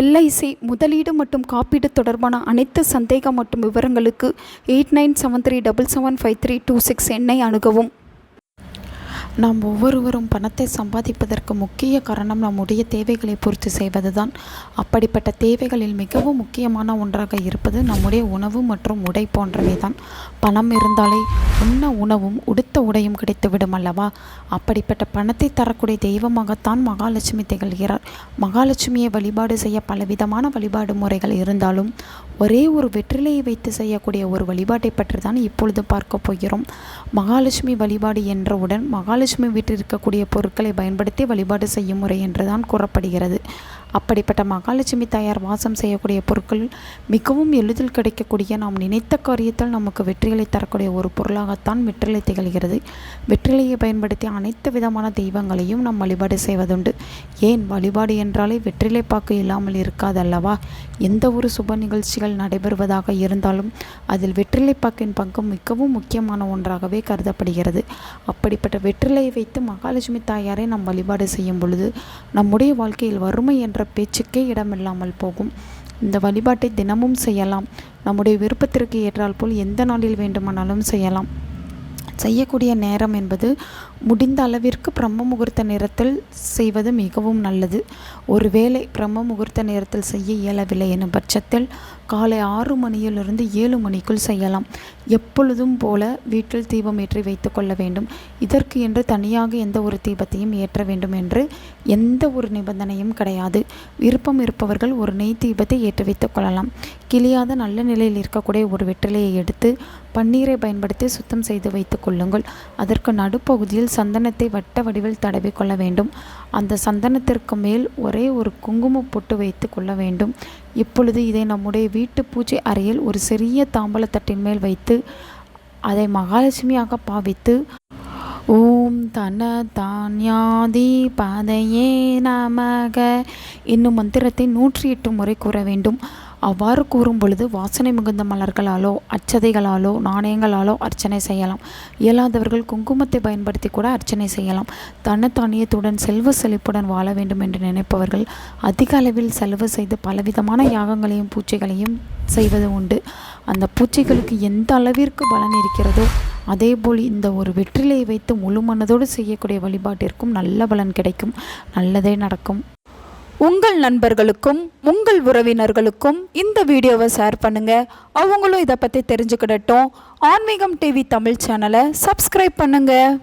LIC முதலீடு மற்றும் காப்பீடு தொடர்பான அனைத்து சந்தேகம் மற்றும் விவரங்களுக்கு 8973777532 எண்ணை அணுகவும். நாம் ஒவ்வொருவரும் பணத்தை சம்பாதிப்பதற்கு முக்கிய காரணம் நம்முடைய தேவைகளை பூர்த்தி செய்வதுதான். அப்படிப்பட்ட தேவைகளில் மிகவும் முக்கியமான ஒன்றாக இருப்பது நம்முடைய உணவு மற்றும் உடை போன்றவை தான். பணம் இருந்தாலே உண்ண உணவும் உடுத்த உடையும் கிடைத்துவிடும் அல்லவா? அப்படிப்பட்ட பணத்தை தரக்கூடிய தெய்வமாகத்தான் மகாலட்சுமி திகழ்கிறார். மகாலட்சுமியை வழிபாடு செய்ய பலவிதமான வழிபாடு முறைகள் இருந்தாலும் ஒரே ஒரு வெற்றிலையை வைத்து செய்யக்கூடிய ஒரு வழிபாட்டை பற்றி தான் இப்பொழுது பார்க்க போகிறோம். மகாலட்சுமி வழிபாடு என்றவுடன் மகாலட்சுமி வீட்டில் இருக்கக்கூடிய பொருட்களை பயன்படுத்தி வழிபாடு செய்யும் முறை என்றுதான் கூறப்படுகிறது. அப்படிப்பட்ட மகாலட்சுமி தாயார் வாசம் செய்யக்கூடிய பொருட்கள் மிகவும் எளிதில் கிடைக்கக்கூடிய, நாம் நினைத்த காரியத்தில் நமக்கு வெற்றிகளை தரக்கூடிய ஒரு பொருளாகத்தான் வெற்றிலை திகழ்கிறது. வெற்றிலையை பயன்படுத்தி அனைத்து விதமான தெய்வங்களையும் நாம் வழிபாடு செய்வதுண்டு. ஏன், வழிபாடு என்றாலே வெற்றிலை பாக்கு இல்லாமல் இருக்காதல்லவா? எந்த ஒரு சுப நிகழ்ச்சிகள் நடைபெறுவதாக இருந்தாலும் அதில் வெற்றிலை பாக்கின் பங்கு மிகவும் முக்கியமான ஒன்றாகவே கருதப்படுகிறது. அப்படிப்பட்ட வெற்றிலையை வைத்து மகாலட்சுமி தாயாரை நாம் வழிபாடு செய்யும் பொழுது நம்முடைய வாழ்க்கையில் வறுமை என்ற பேச்சுக்கே இடமில்லாமல் போகும். இந்த வழிபாட்டை தினமும் செய்யலாம். நம்முடைய விருப்பத்திற்கு ஏற்றால் போல் எந்த நாளில் வேண்டுமானாலும் செய்யலாம். செய்யக்கூடிய நேரம் என்பது முடிந்த அளவிற்கு பிரம்ம முகூர்த்த நேரத்தில் செய்வது மிகவும் நல்லது. ஒருவேளை பிரம்ம முகூர்த்த நேரத்தில் செய்ய இயலவில்லை எனும் பட்சத்தில் காலை 6 மணியிலிருந்து 7 மணிக்குள் செய்யலாம். எப்பொழுதும் போல வீட்டில் தீபம் ஏற்றி வைத்து கொள்ள வேண்டும். இதற்கு என்று தனியாக எந்த ஒரு தீபத்தையும் ஏற்ற வேண்டும் என்று எந்த ஒரு நிபந்தனையும் கிடையாது. விருப்பம் இருப்பவர்கள் ஒரு நெய் தீபத்தை ஏற்றி வைத்துக் கொள்ளலாம். கிளியாத நல்ல நிலையில் இருக்கக்கூடிய ஒரு வெற்றிலையை எடுத்து பன்னீரை பயன்படுத்தி சுத்தம் செய்து வைத்துக் கொள்ளுங்கள். அதற்கு நடுப்பகுதியில் சந்தனத்தை வட்ட வடிவில் தடவி கொள்ள வேண்டும். அந்த சந்தனத்திற்கு மேல் ஒரே ஒரு குங்கும பொட்டு வைத்து கொள்ள வேண்டும். இப்பொழுது இதை நம்முடைய வீட்டு பூஜை அறையில் ஒரு சிறிய தாம்பலத்தட்டின் மேல் வைத்து அதை மகாலட்சுமியாக பாவித்து ஓம் தன தான்யாதி பாதையே நமக என்னும் மந்திரத்தை 108 முறை கூற வேண்டும். அவ்வாறு கூறும் பொழுது வாசனை மிகுந்த மலர்களாலோ அச்சதைகளாலோ நாணயங்களாலோ அர்ச்சனை செய்யலாம். இயலாதவர்கள் குங்குமத்தை பயன்படுத்தி கூட அர்ச்சனை செய்யலாம். தன்னத்தானியத்துடன் செல்வ செழிப்புடன் வாழ வேண்டும் என்று நினைப்பவர்கள் அதிக அளவில் செலவு செய்து பலவிதமான யாகங்களையும் பூஜைகளையும் செய்வது உண்டு. அந்த பூஜைகளுக்கு எந்த அளவிற்கு பலன் இருக்கிறதோ அதேபோல் இந்த ஒரு வெற்றிலையை வைத்து முழு மனதோடு செய்யக்கூடிய வழிபாட்டிற்கும் நல்ல பலன் கிடைக்கும். நல்லதே நடக்கும். உங்கள் நண்பர்களுக்கும் உங்கள் உறவினர்களுக்கும் இந்த வீடியோவை ஷேர் பண்ணுங்கள். அவங்களும் இதை பற்றி தெரிஞ்சுக்கிடட்டும். ஆன்மீகம் டிவி தமிழ் சேனலை சப்ஸ்கிரைப் பண்ணுங்கள்.